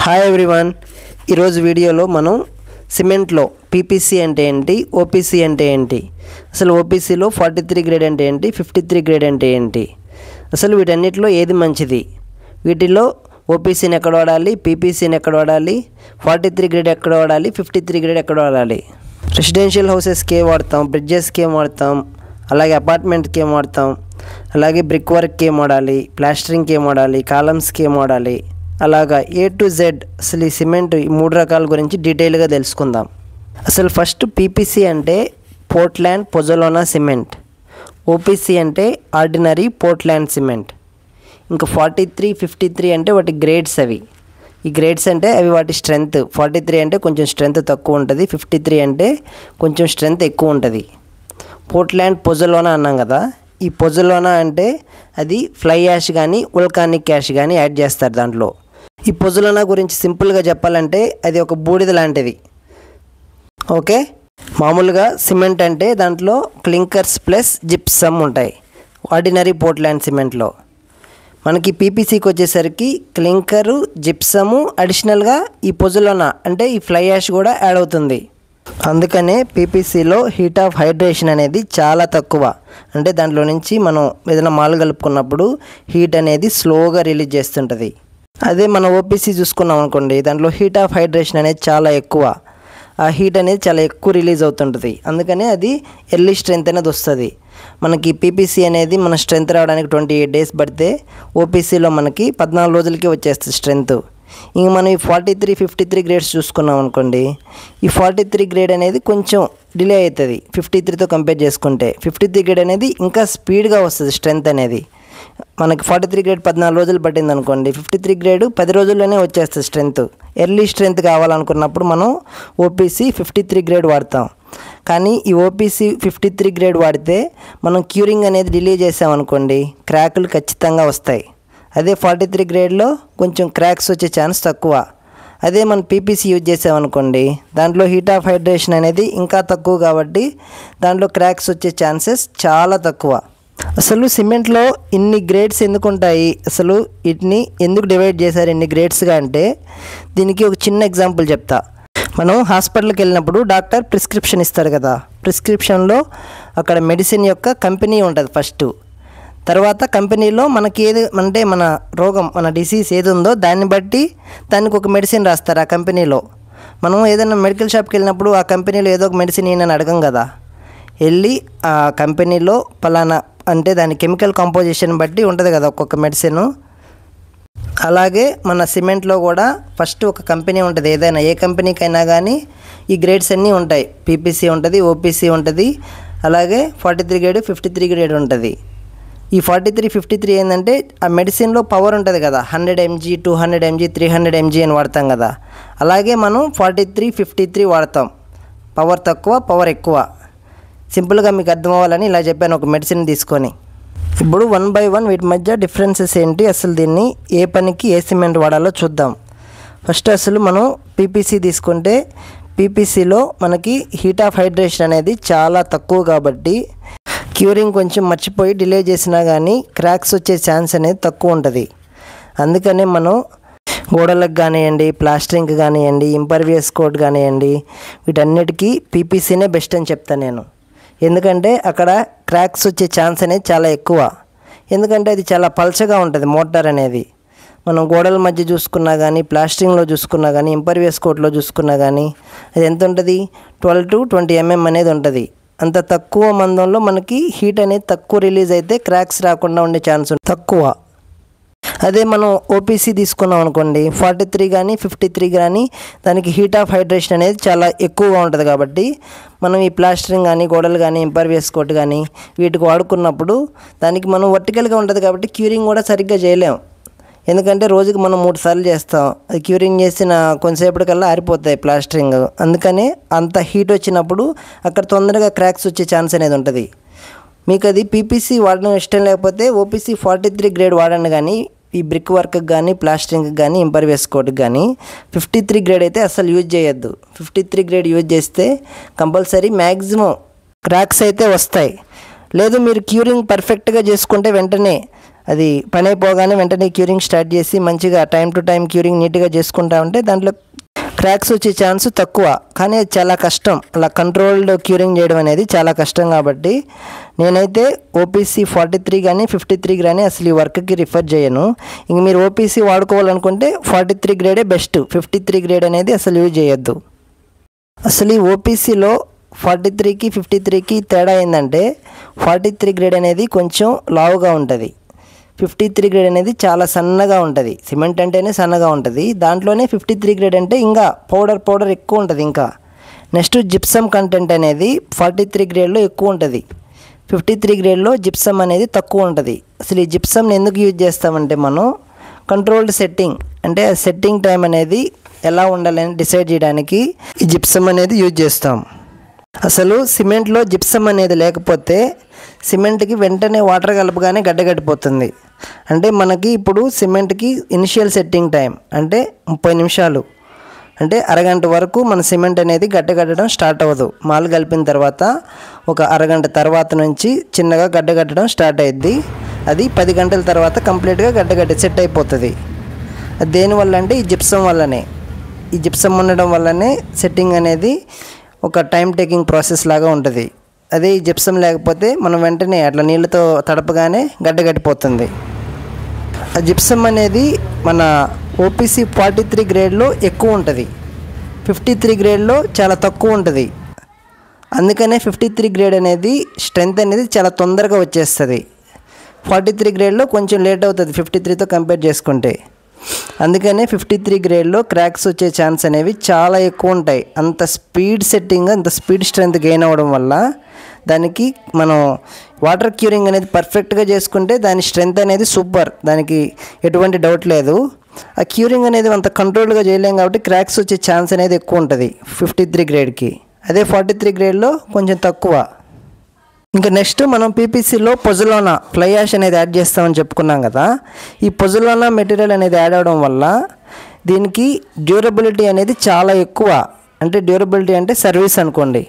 Hi everyone, ఈరోజు వీడియోలో మనం సిమెంట్లో పీపీసీ అంటే ఏంటి, ఓపీసీ అంటే ఏంటి, అసలు ఓపీసీలో 43 గ్రేడ్ అంటే ఏంటి, 53 గ్రేడ్ అంటే ఏంటి, అసలు వీటన్నిటిలో ఏది మంచిది, వీటిలో ఓపీసీని ఎక్కడ వాడాలి, పీపీసీని ఎక్కడ వాడాలి, 43 గ్రేడ్ ఎక్కడ వాడాలి, 53 గ్రేడ్ ఎక్కడ వాడాలి, రెసిడెన్షియల్ హౌసెస్కి ఏం వాడతాం, బ్రిడ్జెస్కి ఏం వాడతాం, అలాగే అపార్ట్మెంట్కి ఏం వాడతాం, అలాగే బ్రిక్ వర్క్కి ఏం వాడాలి, ప్లాస్టరింగ్కి ఏం వాడాలి, కాలమ్స్కి ఏం వాడాలి, అలాగా A to Z అసలు ఈ సిమెంట్ ఈ 3 రకాల గురించి డీటెయిల్గా తెలుసుకుందాం. అసలు ఫస్ట్ పీపీసీ అంటే పోర్ట్లాండ్ పొజలోనా సిమెంట్, ఓపీసీ అంటే ఆర్డినరీ పోర్ట్లాండ్ సిమెంట్, ఇంకా 43, 53 అంటే వాటి గ్రేడ్స్. అవి ఈ గ్రేడ్స్ అంటే అవి వాటి స్ట్రెంగ్త్. 43 అంటే కొంచెం స్ట్రెంగ్త్ తక్కువ ఉంటుంది, 53 అంటే కొంచెం స్ట్రెంగ్త్ ఎక్కువ ఉంటుంది. పోర్ట్లాండ్ పొజలోనా అన్నాం కదా, ఈ పొజలోనా అంటే అది ఫ్లై యాష్ కానీ వోల్కానిక్ యాష్ కానీ యాడ్ చేస్తారు దాంట్లో. ఈ పొజలోనా గురించి సింపుల్గా చెప్పాలంటే అది ఒక బూడిద లాంటిది. ఓకే, మామూలుగా సిమెంట్ అంటే దాంట్లో క్లింకర్స్ ప్లస్ జిప్సమ్ ఉంటాయి ఆర్డినరీ పోర్ట్లాండ్ సిమెంట్లో. మనకి పీపీసీకి వచ్చేసరికి క్లింకరు, జిప్సము, అడిషనల్గా ఈ పొజలోనా అంటే ఈ ఫ్లై యాష్ కూడా యాడ్ అవుతుంది. అందుకనే పీపీసీలో హీట్ ఆఫ్ హైడ్రేషన్ అనేది చాలా తక్కువ. అంటే దాంట్లో నుంచి మనం ఏదైనా మాలు కలుపుకున్నప్పుడు హీట్ అనేది స్లోగా రిలీజ్ చేస్తుంటుంది. అదే మన ఓపీసీ చూసుకున్నాం అనుకోండి, దాంట్లో హీట్ ఆఫ్ హైడ్రేషన్ అనేది చాలా ఎక్కువ. ఆ హీట్ అనేది చాలా ఎక్కువ రిలీజ్ అవుతుంటుంది. అందుకనే అది ఎర్లీ స్ట్రెంత్ అనేది వస్తుంది. మనకి పీపీసీ అనేది మన స్ట్రెంత్ రావడానికి 28 డేస్ పడితే ఓపీసీలో మనకి 14 రోజులకి వచ్చేస్తుంది స్ట్రెంత్. ఇంక మనం ఈ 43, 53 గ్రేడ్స్ చూసుకున్నాం అనుకోండి, ఈ 43 గ్రేడ్ అనేది కొంచెం డిలే అవుతుంది 53తో కంపేర్ చేసుకుంటే. 53 గ్రేడ్ అనేది ఇంకా స్పీడ్గా వస్తుంది స్ట్రెంత్ అనేది. మనకి 43 గ్రేడ్ 14 రోజులు పట్టింది అనుకోండి, 53 గ్రేడ్ 10 రోజుల్లోనే వచ్చేస్తుంది స్ట్రెంత్. ఎర్లీ స్ట్రెంత్ కావాలనుకున్నప్పుడు మనం ఓపీసీ 53 గ్రేడ్ వాడతాం. కానీ ఈ ఓపీసీ 53 గ్రేడ్ వాడితే మనం క్యూరింగ్ అనేది డిలే చేసామనుకోండి, క్రాకులు ఖచ్చితంగా వస్తాయి. అదే 43 గ్రేడ్లో కొంచెం క్రాక్స్ వచ్చే ఛాన్స్ తక్కువ. అదే మనం పీపీసీ యూజ్ చేసామనుకోండి, దాంట్లో హీట్ ఆఫ్ హైడ్రేషన్ అనేది ఇంకా తక్కువ కాబట్టి దాంట్లో క్రాక్స్ వచ్చే ఛాన్సెస్ చాలా తక్కువ. అసలు సిమెంట్లో ఇన్ని గ్రేడ్స్ ఎందుకు ఉంటాయి, అసలు వీటిని ఎందుకు డివైడ్ చేశారు ఇన్ని గ్రేడ్స్గా అంటే, దీనికి ఒక చిన్న ఎగ్జాంపుల్ చెప్తా. మనం హాస్పిటల్కి వెళ్ళినప్పుడు డాక్టర్ ప్రిస్క్రిప్షన్ ఇస్తారు కదా, ప్రిస్క్రిప్షన్లో అక్కడ మెడిసిన్ యొక్క కంపెనీ ఉంటుంది ఫస్ట్. తర్వాత కంపెనీలో మనకి ఏది అంటే మన రోగం, మన డిసీజ్ ఏది ఉందో దాన్ని బట్టి దానికి ఒక మెడిసిన్ రాస్తారు ఆ కంపెనీలో. మనం ఏదైనా మెడికల్ షాప్కి వెళ్ళినప్పుడు ఆ కంపెనీలో ఏదో ఒక మెడిసిన్ ఏమని అడగం కదా, వెళ్ళి ఆ కంపెనీలో పలానా అంటే దాని కెమికల్ కాంపోజిషన్ బట్టి ఉంటుంది కదా ఒక్కొక్క మెడిసిన్. అలాగే మన సిమెంట్లో కూడా ఫస్ట్ ఒక కంపెనీ ఉంటుంది. ఏదైనా ఏ కంపెనీకైనా కానీ ఈ గ్రేడ్స్ అన్నీ ఉంటాయి. పీపీసీ ఉంటుంది, ఓపీసీ ఉంటుంది, అలాగే 43 గ్రేడ్ 53 గ్రేడ్ ఉంటుంది. ఈ 43, 53 ఏంటంటే ఆ మెడిసిన్లో పవర్ ఉంటుంది కదా, 100 mg, 200 mg, 300 mg అని వాడతాం కదా. అలాగే మనం 43, 53 వాడతాం. పవర్ తక్కువ, పవర్ ఎక్కువ. సింపుల్గా మీకు అర్థం అవ్వాలని ఇలా చెప్పాను ఒక మెడిసిన్ తీసుకొని. ఇప్పుడు 1 by 1 వీటి మధ్య డిఫరెన్సెస్ ఏంటి, అసలు దీన్ని ఏ పనికి ఏ సిమెంట్ వాడాలో చూద్దాం. ఫస్ట్ అసలు మనం పీపీసీ తీసుకుంటే, పీపీసీలో మనకి హీట్ ఆఫ్ హైడ్రేషన్ అనేది చాలా తక్కువ కాబట్టి క్యూరింగ్ కొంచెం మర్చిపోయి డిలే చేసినా కానీ క్రాక్స్ వచ్చే ఛాన్స్ అనేది తక్కువ ఉంటుంది. అందుకనే మనం గోడలకు కానివ్వండి, ప్లాస్టరింగ్కి కానివ్వండి, ఇంపర్వియస్ కోట్ కానివ్వండి, వీటన్నిటికీ పీపీసీనే బెస్ట్ అని చెప్తాను నేను. ఎందుకంటే అక్కడ క్రాక్స్ వచ్చే ఛాన్స్ అనేది చాలా ఎక్కువ. ఎందుకంటే అది చాలా పల్చగా ఉంటుంది మోటార్ అనేది. మనం గోడల మధ్య చూసుకున్నా కానీ, ప్లాస్టరింగ్లో చూసుకున్నా కానీ, ఇంపర్వియస్ కోట్లో చూసుకున్నా కానీ అది ఎంత ఉంటుంది, 12 to 20 mm అనేది ఉంటుంది. అంత తక్కువ మందంలో మనకి హీట్ అనేది తక్కువ రిలీజ్ అయితే క్రాక్స్ రాకుండా ఉండే ఛాన్స్ తక్కువ. అదే మనం ఓపీసీ తీసుకున్నాం అనుకోండి, 43 కానీ 53 కానీ దానికి హీట్ ఆఫ్ హైడ్రేషన్ అనేది చాలా ఎక్కువగా ఉంటుంది. కాబట్టి మనం ఈ ప్లాస్టరింగ్ కానీ, గోడలు కానీ, ఇంపర్వియస్ కోట్ కానీ వీటికి వాడుకున్నప్పుడు దానికి మనం వర్టికల్గా ఉంటుంది కాబట్టి క్యూరింగ్ కూడా సరిగ్గా చేయలేం. ఎందుకంటే రోజుకి మనం 3 సార్లు చేస్తాం. అది క్యూరింగ్ చేసిన కొంతసేపటికల్లా ఆరిపోతాయి ప్లాస్టరింగ్. అందుకనే అంత హీట్ వచ్చినప్పుడు అక్కడ తొందరగా క్రాక్స్ వచ్చే ఛాన్స్ అనేది ఉంటుంది. మీకు అది పీపీసీ వాడడం ఇష్టం లేకపోతే ఓపీసీ 43 గ్రేడ్ వాడండి. కానీ ఈ బ్రిక్ వర్క్కి కానీ, ప్లాస్టరింగ్కి కానీ, ఇంపర్వియస్ కోట్కి కానీ 53 గ్రేడ్ అయితే అసలు యూజ్ చేయొద్దు. 53 గ్రేడ్ యూజ్ చేస్తే కంపల్సరీ మ్యాక్సిమం క్రాక్స్ అయితే వస్తాయి. లేదు మీరు క్యూరింగ్ పర్ఫెక్ట్గా చేసుకుంటే వెంటనే అది పని అయిపోగానే వెంటనే క్యూరింగ్ స్టార్ట్ చేసి మంచిగా టైం టు టైం క్యూరింగ్ నీట్గా చేసుకుంటా ఉంటే దాంట్లో క్రాక్స్ వచ్చే ఛాన్స్ తక్కువ. కానీ అది చాలా కష్టం, అలా కంట్రోల్డ్ క్యూరింగ్ చేయడం అనేది చాలా కష్టం. కాబట్టి నేనైతే ఓపీసీ 43 కానీ 53 కానీ అసలు ఈ వర్క్కి రిఫర్ చేయను. ఇంక మీరు ఓపీసీ వాడుకోవాలనుకుంటే 43 గ్రేడే బెస్ట్, 53 గ్రేడ్ అనేది అసలు యూజ్ చేయొద్దు. అసలు ఈ ఓపీసీలో 43కి 53కి తేడా ఏంటంటే 43 గ్రేడ్ అనేది కొంచెం లావుగా ఉంటుంది, 53 గ్రేడ్ అనేది చాలా సన్నగా ఉంటుంది. సిమెంట్ అంటేనే సన్నగా ఉంటుంది, దాంట్లోనే 53 గ్రేడ్ అంటే ఇంకా పౌడర్ ఎక్కువ ఉంటుంది. ఇంకా నెక్స్ట్ జిప్సమ్ కంటెంట్ అనేది 43 గ్రేడ్లో ఎక్కువ ఉంటుంది, 53 గ్రేడ్లో జిప్సమ్ అనేది తక్కువ ఉంటుంది. అసలు ఈ జిప్సమ్ని ఎందుకు యూజ్ చేస్తామంటే మనం కంట్రోల్డ్ సెట్టింగ్, అంటే సెట్టింగ్ టైం అనేది ఎలా ఉండాలని డిసైడ్ చేయడానికి ఈ జిప్సమ్ అనేది యూజ్ చేస్తాం. అసలు సిమెంట్లో జిప్సమ్ అనేది లేకపోతే సిమెంట్కి వెంటనే వాటర్ కలపగానే గడ్డగట్టిపోతుంది. అంటే మనకి ఇప్పుడు సిమెంట్కి ఇనిషియల్ సెట్టింగ్ టైం అంటే 30 నిమిషాలు, అంటే అరగంట వరకు మన సిమెంట్ అనేది గడ్డగట్టడం స్టార్ట్ అవ్వదు. మాలు కలిపిన తర్వాత ఒక అరగంట తర్వాత నుంచి చిన్నగా గడ్డగట్టడం స్టార్ట్ అయ్యిద్ది. అది 10 గంటల తర్వాత కంప్లీట్గా గడ్డగట్టి సెట్ అయిపోతుంది. అది దేనివల్ల అంటే ఈ జిప్సమ్ వల్లనే. ఈ జిప్సమ్ ఉండడం వల్లనే సెట్టింగ్ అనేది ఒక టైం టేకింగ్ ప్రాసెస్ లాగా ఉంటుంది. అదే ఈ జిప్సమ్ లేకపోతే మనం వెంటనే అట్లా నీళ్ళతో తడపగానే గడ్డగట్టిపోతుంది. ఆ జిప్సమ్ అనేది మన ఓపీసీ 43 గ్రేడ్లో ఎక్కువ ఉంటుంది, 53 గ్రేడ్లో చాలా తక్కువ ఉంటుంది. అందుకనే 53 గ్రేడ్ అనేది స్ట్రెంత్ అనేది చాలా తొందరగా వచ్చేస్తుంది. 43 గ్రేడ్లో కొంచెం లేట్ అవుతుంది 53తో కంపేర్ చేసుకుంటే. అందుకనే 53 గ్రేడ్లో క్రాక్స్ వచ్చే ఛాన్స్ అనేవి చాలా ఎక్కువ ఉంటాయి. అంత స్పీడ్ సెట్టింగ్, అంత స్పీడ్ స్ట్రెంత్ గెయిన్ అవ్వడం వల్ల దానికి మనం వాటర్ క్యూరింగ్ అనేది పర్ఫెక్ట్గా చేసుకుంటే దాని స్ట్రెంత్ అనేది సూపర్, దానికి ఎటువంటి డౌట్ లేదు. ఆ క్యూరింగ్ అనేది అంత కంట్రోల్గా చేయలేం కాబట్టి క్రాక్స్ వచ్చే ఛాన్స్ అనేది ఎక్కువ ఉంటుంది 53 గ్రేడ్కి. అదే 43 గ్రేడ్లో కొంచెం తక్కువ. ఇంకా నెక్స్ట్ మనం పీపీసీలో పొజలోనా ఫ్లై యాష్ అనేది యాడ్ చేస్తామని చెప్పుకున్నాం కదా. ఈ పొజలోనా మెటీరియల్ అనేది యాడ్ అవ్వడం వల్ల దీనికి డ్యూరబిలిటీ అనేది చాలా ఎక్కువ. అంటే డ్యూరబిలిటీ అంటే సర్వీస్ అనుకోండి,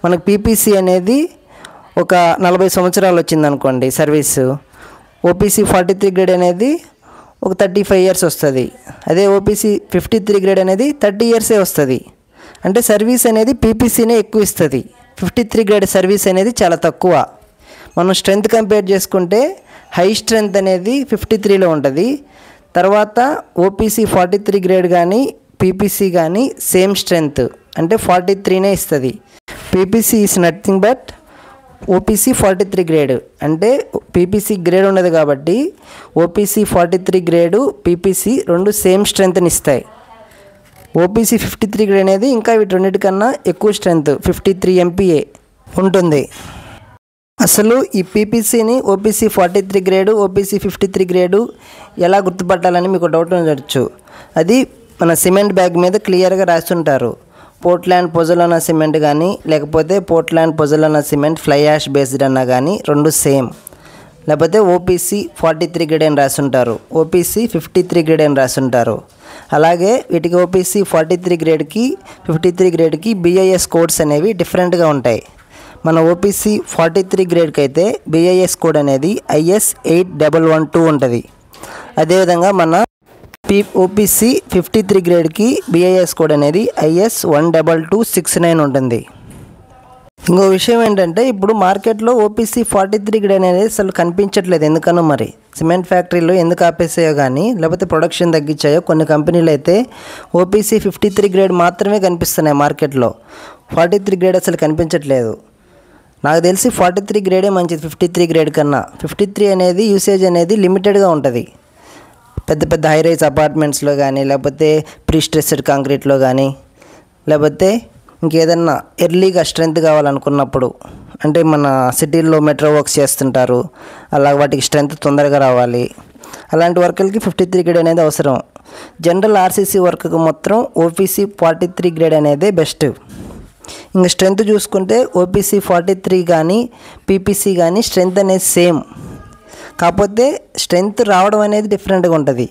మనకు పీపీసీ అనేది ఒక 40 సంవత్సరాలు వచ్చిందనుకోండి సర్వీసు, ఓపీసీ 43 గ్రేడ్ అనేది ఒక 35 ఇయర్స్ వస్తుంది. అదే ఓపీసీ 53 గ్రేడ్ అనేది 30 ఇయర్సే వస్తుంది. అంటే సర్వీస్ అనేది పీపీసీనే ఎక్కువ ఇస్తుంది, 53 గ్రేడ్ సర్వీస్ అనేది చాలా తక్కువ. మనం స్ట్రెంత్ కంపేర్ చేసుకుంటే హై స్ట్రెంత్ అనేది 53లో ఉంటుంది. తర్వాత ఓపీసీ 43 గ్రేడ్ కానీ పీపీసీ కానీ సేమ్ స్ట్రెంత్ అంటే 43నే ఇస్తుంది. PPC is nothing but OPC 43 grade. అంటే పీపీసీ గ్రేడ్ ఉండదు కాబట్టి ఓపీసీ 43 గ్రేడు పీపీసీ రెండు సేమ్ స్ట్రెంత్ని ఇస్తాయి. ఓపీసీ 53 గ్రేడ్ అనేది ఇంకా వీటన్నిటికన్నా ఎక్కువ స్ట్రెంత్ 53 MPa ఉంటుంది. అసలు ఈ పీపీసీని ఓపీసీ 43 గ్రేడు ఓపీసీ 53 గ్రేడు ఎలా గుర్తుపట్టాలని మీకు డౌట్ ఉండొచ్చు. అది మన సిమెంట్ బ్యాగ్ మీద క్లియర్గా రాస్తుంటారు. పోర్ట్లాండ్ పొజలోనా సిమెంట్ కానీ లేకపోతే Portland pozzolana cement fly ash based అన్నా కానీ రెండు సేమ్. లేకపోతే ఓపీసీ 43 గ్రేడ్ అని రాస్తుంటారు, ఓపీసీ 53 గ్రేడ్ అని రాస్తుంటారు. అలాగే వీటికి ఓపీసీ 43 గ్రేడ్కి 53 గ్రేడ్కి BIS కోడ్స్ అనేవి డిఫరెంట్గా ఉంటాయి. మన ఓపీసీ 43 గ్రేడ్కి అయితే BIS కోడ్ అనేది IS 8112 ఉంటుంది. అదేవిధంగా మన ఓపీసీ 53 గ్రేడ్కి BIS కోడ్ అనేది IS 12269 ఉంటుంది. ఇంకో విషయం ఏంటంటే ఇప్పుడు మార్కెట్లో ఓపీసీ 43 గ్రేడ్ అనేది అసలు కనిపించట్లేదు. ఎందుకనో మరి సిమెంట్ ఫ్యాక్టరీలో ఎందుకు ఆపేసాయో కానీ లేకపోతే ప్రొడక్షన్ తగ్గించాయో కొన్ని కంపెనీలు అయితే ఓపీసీ 53 గ్రేడ్ మాత్రమే కనిపిస్తున్నాయి మార్కెట్లో, 43 గ్రేడ్ అసలు కనిపించట్లేదు. నాకు తెలిసి 43 గ్రేడే మంచిది 53 గ్రేడ్ కన్నా. 53 అనేది యూసేజ్ అనేది లిమిటెడ్గా ఉంటుంది. పెద్ద పెద్ద హై రైజ్ అపార్ట్మెంట్స్లో కానీ లేకపోతే ప్రీ స్ట్రెస్డ్ కాంక్రీట్లో కానీ లేకపోతే ఇంకేదన్నా ఎర్లీగా స్ట్రెంత్ కావాలనుకున్నప్పుడు, అంటే మన సిటీల్లో మెట్రో వర్క్స్ చేస్తుంటారు, అలా వాటికి స్ట్రెంత్ తొందరగా రావాలి, అలాంటి వర్కులకి 53 గ్రేడ్ అనేది అవసరం. జనరల్ ఆర్సీసీ వర్క్కి మొత్తం ఓపీసీ 43 గ్రేడ్ అనేది బెస్ట్. ఇంకా స్ట్రెంత్ చూసుకుంటే ఓపీసీ 43 కానీ పీపీసీ కానీ స్ట్రెంత్ అనేది సేమ్, కాకపోతే స్ట్రెంత్ రావడం అనేది డిఫరెంట్గా ఉంటుంది.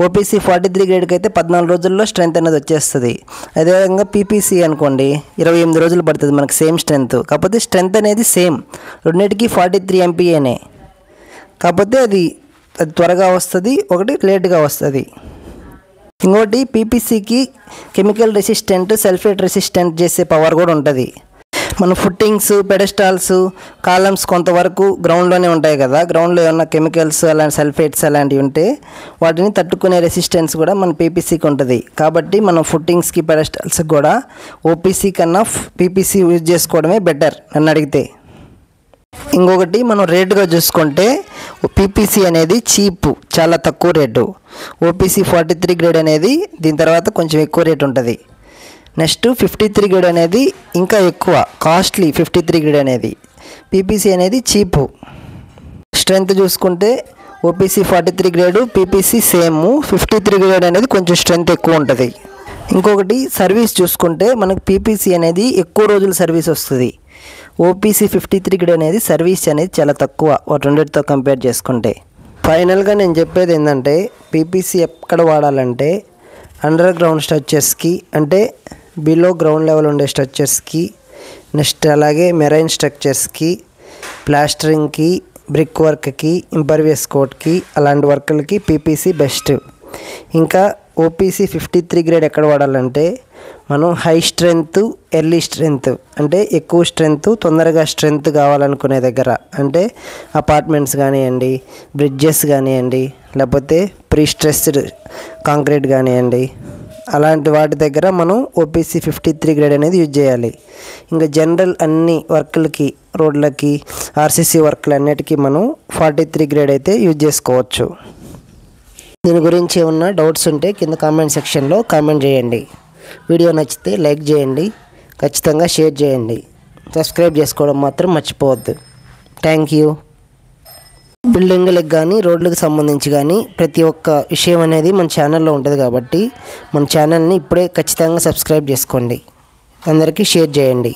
ఓపీసీ 43 గ్రేడ్కి అయితే 14 రోజుల్లో స్ట్రెంత్ అనేది వచ్చేస్తుంది. అదేవిధంగా పీపీసీ అనుకోండి 28 రోజులు పడుతుంది మనకు సేమ్ స్ట్రెంత్, కాకపోతే స్ట్రెంత్ అనేది సేమ్, రెండింటికి 43 MPaనే. కాకపోతే అది అది త్వరగా వస్తుంది, ఒకటి లేట్గా వస్తుంది. ఇంకోటి పీపీసీకి కెమికల్ రెసిస్టెంట్, సల్ఫేట్ రెసిస్టెంట్ చేసే పవర్ కూడా ఉంటుంది. మన ఫుట్టింగ్స్, పెడెస్టాల్స్, కాలమ్స్ కొంతవరకు గ్రౌండ్లోనే ఉంటాయి కదా, గ్రౌండ్లో ఏమన్నా కెమికల్స్ అలాంటి సల్ఫేట్స్ అలాంటివి ఉంటే వాటిని తట్టుకునే రెసిస్టెన్స్ కూడా మన పీపీసీకి ఉంటుంది. కాబట్టి మనం ఫుట్టింగ్స్కి, పెడెస్టాల్స్కి కూడా ఓపీసీ కన్నా పీపీసీ యూజ్ చేసుకోవడమే బెటర్ నన్ను అడిగితే. ఇంకొకటి మనం రేటుగా చూసుకుంటే పీపీసీ అనేది చీప్, చాలా తక్కువ రేటు. ఓపీసీ 43 గ్రేడ్ అనేది దీని తర్వాత కొంచెం ఎక్కువ రేటు ఉంటుంది. నెక్స్ట్ 53 గ్రేడ్ అనేది ఇంకా ఎక్కువ కాస్ట్లీ. 53 గ్రేడ్ అనేది, పీపీసీ అనేది చీపు. స్ట్రెంత్ చూసుకుంటే OPC 43 grade, PPC same. 53 grade అనేది కొంచెం స్ట్రెంత్ ఎక్కువ ఉంటుంది. ఇంకొకటి సర్వీస్ చూసుకుంటే మనకు పీపీసీ అనేది ఎక్కువ రోజులు సర్వీస్ వస్తుంది. ఓపీసీ 53 గ్రేడ్ అనేది సర్వీస్ అనేది చాలా తక్కువ వాటి రెండింటితో కంపేర్ చేసుకుంటే. ఫైనల్గా నేను చెప్పేది ఏంటంటే పీపీసీ ఎక్కడ వాడాలంటే అండర్ గ్రౌండ్ స్ట్రక్చర్స్కి, అంటే బిలో గ్రౌండ్ లెవెల్ ఉండే స్ట్రక్చర్స్కి, నెక్స్ట్ అలాగే మెరైన్ స్ట్రక్చర్స్కి, ప్లాస్టరింగ్కి, బ్రిక్ వర్క్కి, ఇంపర్వియస్ కోట్కి అలాంటి వర్క్లకి పీపీసీ బెస్ట్. ఇంకా ఓపీసీ 53 గ్రేడ్ ఎక్కడ వాడాలంటే మనం హై స్ట్రెంత్, ఎర్లీ స్ట్రెంత్, అంటే ఎక్కువ స్ట్రెంత్, తొందరగా స్ట్రెంత్ కావాలనుకునే దగ్గర, అంటే అపార్ట్మెంట్స్ కానివ్వండి, బ్రిడ్జెస్ కానివ్వండి, లేకపోతే ప్రీ స్ట్రెస్డ్ కాంక్రీట్ కానివ్వండి, అలాంటి వాటి దగ్గర మనం ఓపీసీ 53 గ్రేడ్ అనేది యూజ్ చేయాలి. ఇంకా జనరల్ అన్ని వర్క్లకి, రోడ్లకి, ఆర్సీసీ వర్క్లు అన్నిటికీ మనం 43 గ్రేడ్ అయితే యూజ్ చేసుకోవచ్చు. దీని గురించి ఏమన్నా డౌట్స్ ఉంటే కింద కామెంట్ సెక్షన్లో కామెంట్ చేయండి. వీడియో నచ్చితే లైక్ చేయండి, ఖచ్చితంగా షేర్ చేయండి, సబ్స్క్రైబ్ చేసుకోవడం మాత్రం మర్చిపోవద్దు. Thank you. బిల్డింగ్లకు కానీ, రోడ్లకు సంబంధించి కానీ ప్రతి ఒక్క విషయం అనేది మన ఛానల్లో ఉంటుంది కాబట్టి మన ఛానల్ని ఇప్పుడే ఖచ్చితంగా సబ్స్క్రైబ్ చేసుకోండి, అందరికీ షేర్ చేయండి.